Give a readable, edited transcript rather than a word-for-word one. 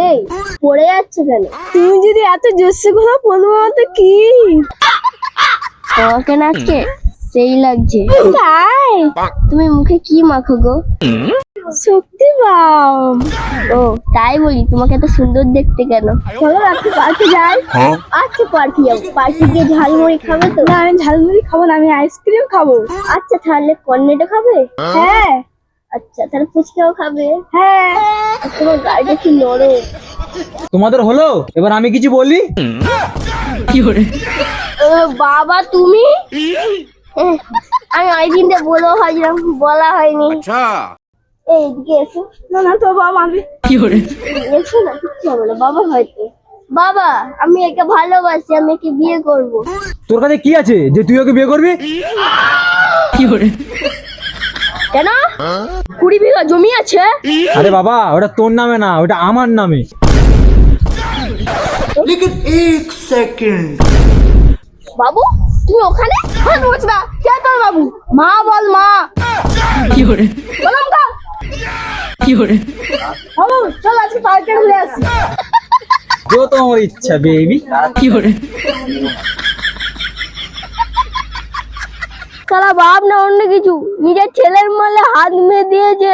এই পড়ে যাচ্ছে কেন? তুমি যদি এত জোরসে কথা বলবো তো কি? তোমাকে না আজকে সেই লাগছে। তাই? তুমি মুখে কি মাখো গো? শক্তি বাম। ও তাই বলি, তোমাকে এত সুন্দর দেখতে কেন? চলো রাত্রে পার্কে যাই। আচ্ছা পার্কে যাবো। পার্কে গিয়ে ঝালমুড়ি খাবে তো? না আমি ঝালমুড়ি খাবো না, আমি আইসক্রিম খাবো। আচ্ছা তাহলে কর্নেটো খাবে? হ্যাঁ। আচ্ছা তাহলে ফুচকাও খাবে? হ্যাঁ। তোমার গাড়িটা কি নরম। তোমাদের হলো, এবার আমি কিছু বলি। বাবা তুমি? আমি ওই দিনটা বলবো ভাবছিলাম, বলা হয়নি। এই এদিকে এসো। না না তো বাবা, আমি এসো না, কিচ্ছু হবে না, বাবা হয়তো। বাবা আমি একে ভালোবাসি, আমি একে বিয়ে করব। তোর কাছে কি আছে যে তুই ওকে বিয়ে করবি? কেন? 20 বিঘা জমি আছে। আরে বাবা, ওটা তোর নামে না, ওটা আমার নামে। लेकिन एक सेकंड বাবু তুমি ওখানে? বুঝ না কে তোর বাবু? মা বল মা। বললাম বাবু চল আজকে পার্কে ঘুরে আসি। তো তোমার ইচ্ছা বেবি। সালা বাপ না অন্য কিছু, নিজের ছেলের মালে হাত মেয়ে দিয়েছে।